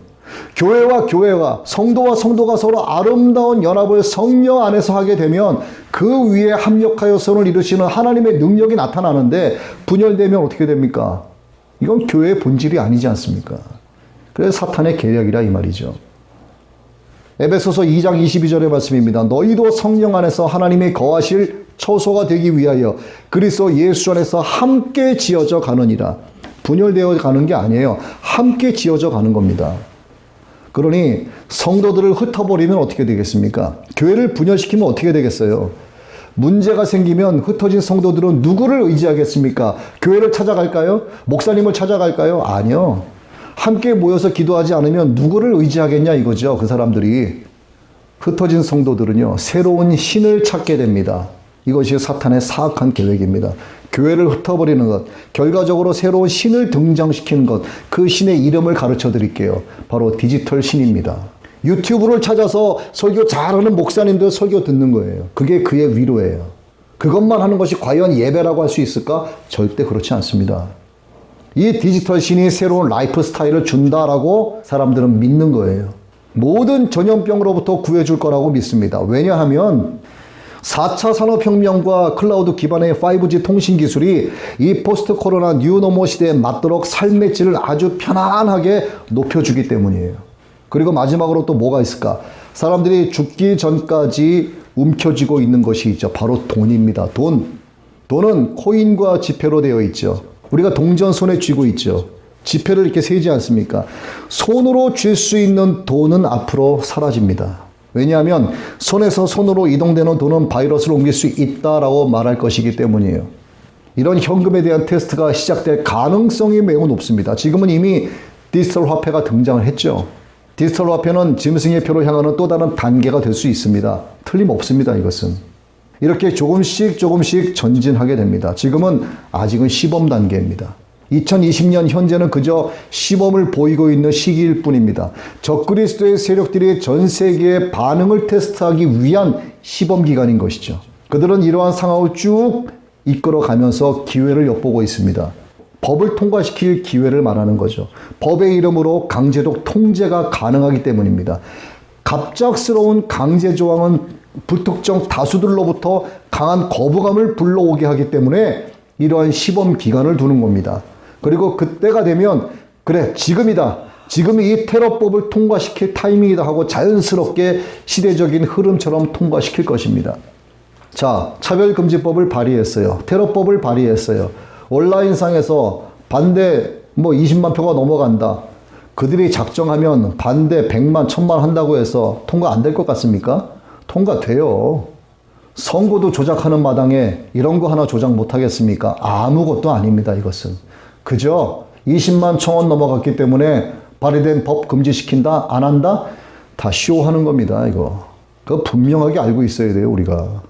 교회와 성도와 성도가 서로 아름다운 연합을 성령 안에서 하게 되면 그 위에 합력하여 선을 이루시는 하나님의 능력이 나타나는데 분열되면 어떻게 됩니까? 이건 교회의 본질이 아니지 않습니까? 그래서 사탄의 계략이라 이 말이죠. 에베소서 2장 22절의 말씀입니다. 너희도 성령 안에서 하나님이 거하실 처소가 되기 위하여 그리스도 예수 안에서 함께 지어져 가느니라. 분열되어 가는 게 아니에요. 함께 지어져 가는 겁니다. 그러니 성도들을 흩어버리면 어떻게 되겠습니까? 교회를 분열시키면 어떻게 되겠어요? 문제가 생기면 흩어진 성도들은 누구를 의지하겠습니까? 교회를 찾아갈까요? 목사님을 찾아갈까요? 아니요. 함께 모여서 기도하지 않으면 누구를 의지하겠냐 이거죠. 그 사람들이. 흩어진 성도들은요, 새로운 신을 찾게 됩니다. 이것이 사탄의 사악한 계획입니다. 교회를 흩어버리는 것, 결과적으로 새로운 신을 등장시키는 것, 그 신의 이름을 가르쳐 드릴게요. 바로 디지털 신입니다. 유튜브를 찾아서 설교 잘하는 목사님들 설교 듣는 거예요. 그게 그의 위로예요. 그것만 하는 것이 과연 예배라고 할 수 있을까? 절대 그렇지 않습니다. 이 디지털 신이 새로운 라이프 스타일을 준다라고 사람들은 믿는 거예요. 모든 전염병으로부터 구해줄 거라고 믿습니다. 왜냐하면 4차 산업혁명과 클라우드 기반의 5G 통신 기술이 이 포스트 코로나 뉴노멀 시대에 맞도록 삶의 질을 아주 편안하게 높여주기 때문이에요. 그리고 마지막으로 또 뭐가 있을까? 사람들이 죽기 전까지 움켜쥐고 있는 것이 있죠. 바로 돈입니다. 돈은 코인과 지폐로 되어 있죠. 우리가 동전 손에 쥐고 있죠. 지폐를 이렇게 세지 않습니까? 손으로 쥘 수 있는 돈은 앞으로 사라집니다. 왜냐하면 손에서 손으로 이동되는 돈은 바이러스를 옮길 수 있다라고 말할 것이기 때문이에요. 이런 현금에 대한 테스트가 시작될 가능성이 매우 높습니다. 지금은 이미 디지털 화폐가 등장을 했죠. 디지털 화폐는 짐승의 표로 향하는 또 다른 단계가 될 수 있습니다. 틀림없습니다. 이것은. 이렇게 조금씩 전진하게 됩니다. 지금은 아직은 시범 단계입니다. 2020년 현재는 그저 시범을 보이고 있는 시기일 뿐입니다. 적그리스도의 세력들이 전 세계의 반응을 테스트하기 위한 시범 기간인 것이죠. 그들은 이러한 상황을 쭉 이끌어가면서 기회를 엿보고 있습니다. 법을 통과시킬 기회를 말하는 거죠. 법의 이름으로 강제적 통제가 가능하기 때문입니다. 갑작스러운 강제 조항은 불특정 다수들로부터 강한 거부감을 불러오게 하기 때문에 이러한 시범 기간을 두는 겁니다. 그리고 그때가 되면 그래 지금이다. 지금이 이 테러법을 통과시킬 타이밍이다 하고 자연스럽게 시대적인 흐름처럼 통과시킬 것입니다. 자, 차별금지법을 발의했어요. 테러법을 발의했어요. 온라인상에서 반대 20만 표가 넘어간다. 그들이 작정하면 반대 100만, 1000만 한다고 해서 통과 안 될 것 같습니까? 통과돼요. 선거도 조작하는 마당에 이런 거 하나 조작 못하겠습니까? 아무것도 아닙니다. 이것은. 그저 20만 청원 넘어갔기 때문에 발의된 법 금지시킨다? 안 한다? 다 쇼하는 겁니다. 이거. 그거 분명하게 알고 있어야 돼요. 우리가.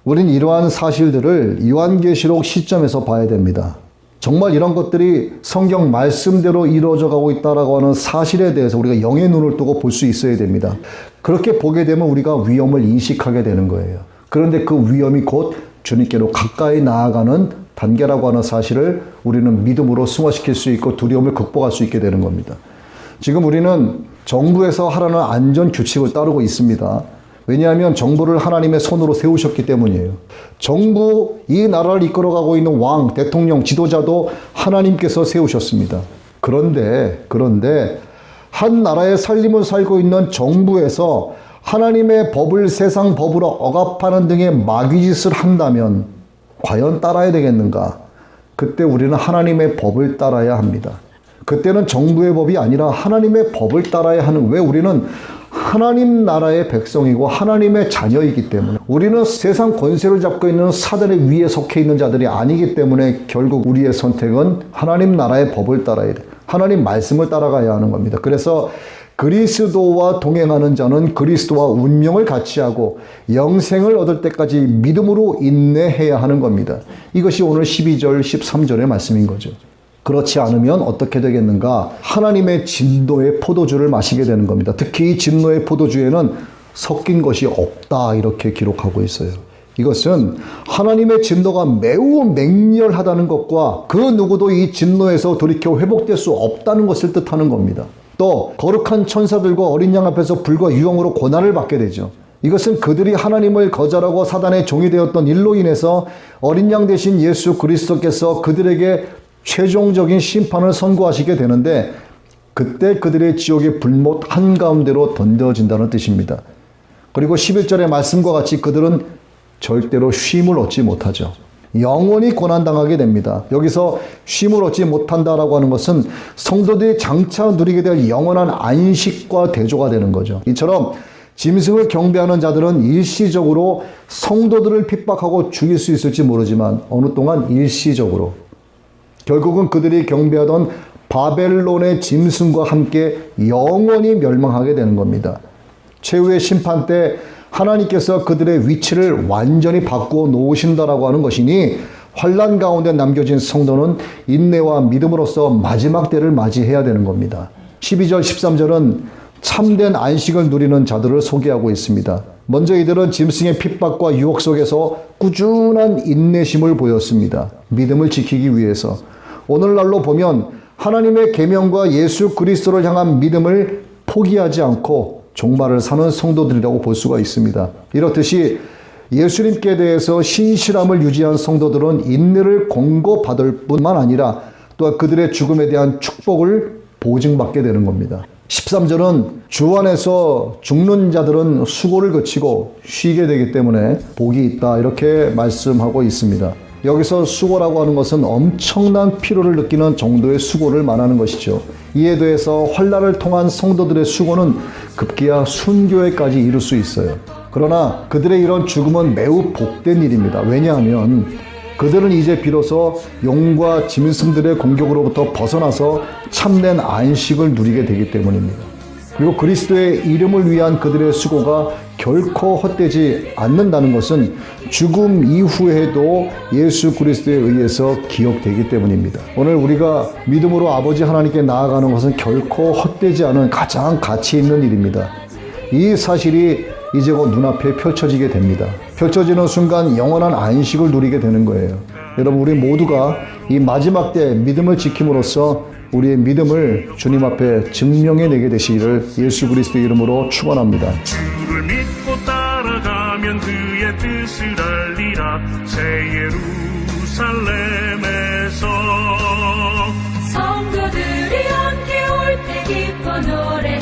우린 이러한 사실들을 요한계시록 시점에서 봐야 됩니다. 정말 이런 것들이 성경 말씀대로 이루어져 가고 있다라고 하는 사실에 대해서 우리가 영의 눈을 뜨고 볼 수 있어야 됩니다. 그렇게 보게 되면 우리가 위험을 인식하게 되는 거예요. 그런데 그 위험이 곧 주님께로 가까이 나아가는 단계라고 하는 사실을 우리는 믿음으로 승화시킬 수 있고 두려움을 극복할 수 있게 되는 겁니다. 지금 우리는 정부에서 하라는 안전 규칙을 따르고 있습니다. 왜냐하면 정부를 하나님의 손으로 세우셨기 때문이에요. 정부, 이 나라를 이끌어가고 있는 왕, 대통령, 지도자도 하나님께서 세우셨습니다. 그런데 한 나라의 살림을 살고 있는 정부에서 하나님의 법을 세상 법으로 억압하는 등의 마귀짓을 한다면 과연 따라야 되겠는가? 그때 우리는 하나님의 법을 따라야 합니다. 그때는 정부의 법이 아니라 하나님의 법을 따라야 하는, 왜 우리는 하나님 나라의 백성이고 하나님의 자녀이기 때문에, 우리는 세상 권세를 잡고 있는 사단의 위에 속해 있는 자들이 아니기 때문에 결국 우리의 선택은 하나님 나라의 법을 따라야 돼. 하나님 말씀을 따라가야 하는 겁니다. 그래서 그리스도와 동행하는 자는 그리스도와 운명을 같이 하고 영생을 얻을 때까지 믿음으로 인내해야 하는 겁니다. 이것이 오늘 12절, 13절의 말씀인 거죠. 그렇지 않으면 어떻게 되겠는가? 하나님의 진노의 포도주를 마시게 되는 겁니다. 특히 이 진노의 포도주에는 섞인 것이 없다, 이렇게 기록하고 있어요. 이것은 하나님의 진노가 매우 맹렬하다는 것과 그 누구도 이 진노에서 돌이켜 회복될 수 없다는 것을 뜻하는 겁니다. 또 거룩한 천사들과 어린 양 앞에서 불과 유황으로 고난을 받게 되죠. 이것은 그들이 하나님을 거절하고 사단의 종이 되었던 일로 인해서 어린 양 대신 예수 그리스도께서 그들에게 최종적인 심판을 선고하시게 되는데, 그때 그들의 지옥의 불못 한가운데로 던져진다는 뜻입니다. 그리고 11절의 말씀과 같이 그들은 절대로 쉼을 얻지 못하죠. 영원히 고난당하게 됩니다. 여기서 쉼을 얻지 못한다라고 하는 것은 성도들이 장차 누리게 될 영원한 안식과 대조가 되는 거죠. 이처럼 짐승을 경배하는 자들은 일시적으로 성도들을 핍박하고 죽일 수 있을지 모르지만 어느 동안 일시적으로 결국은 그들이 경배하던 바벨론의 짐승과 함께 영원히 멸망하게 되는 겁니다. 최후의 심판 때 하나님께서 그들의 위치를 완전히 바꾸어 놓으신다라고 하는 것이니, 환난 가운데 남겨진 성도는 인내와 믿음으로써 마지막 때를 맞이해야 되는 겁니다. 12절, 13절은 참된 안식을 누리는 자들을 소개하고 있습니다. 먼저 이들은 짐승의 핍박과 유혹 속에서 꾸준한 인내심을 보였습니다. 믿음을 지키기 위해서. 오늘날로 보면 하나님의 계명과 예수 그리스도를 향한 믿음을 포기하지 않고 종말을 사는 성도들이라고 볼 수가 있습니다. 이렇듯이 예수님께 대해서 신실함을 유지한 성도들은 인내를 공고받을 뿐만 아니라 또한 그들의 죽음에 대한 축복을 보증받게 되는 겁니다. 13절은 주 안에서 죽는 자들은 수고를 거치고 쉬게 되기 때문에 복이 있다, 이렇게 말씀하고 있습니다. 여기서 수고라고 하는 것은 엄청난 피로를 느끼는 정도의 수고를 말하는 것이죠. 이에 대해서 환난을 통한 성도들의 수고는 급기야 순교에까지 이를 수 있어요. 그러나 그들의 이런 죽음은 매우 복된 일입니다. 왜냐하면 그들은 이제 비로소 용과 짐승들의 공격으로부터 벗어나서 참된 안식을 누리게 되기 때문입니다. 그리고 그리스도의 이름을 위한 그들의 수고가 결코 헛되지 않는다는 것은 죽음 이후에도 예수 그리스도에 의해서 기억되기 때문입니다. 오늘 우리가 믿음으로 아버지 하나님께 나아가는 것은 결코 헛되지 않은 가장 가치 있는 일입니다. 이 사실이 이제 곧 눈앞에 펼쳐지게 됩니다. 펼쳐지는 순간 영원한 안식을 누리게 되는 거예요. 여러분, 우리 모두가 이 마지막 때 믿음을 지킴으로써 우리의 믿음을 주님 앞에 증명해내게 되시기를 예수 그리스도의 이름으로 축원합니다. 주를 믿고 따라가면 그의 뜻을 알리라. 새 예루살렘에서 성도들이 함께 올 때 기뻐 노래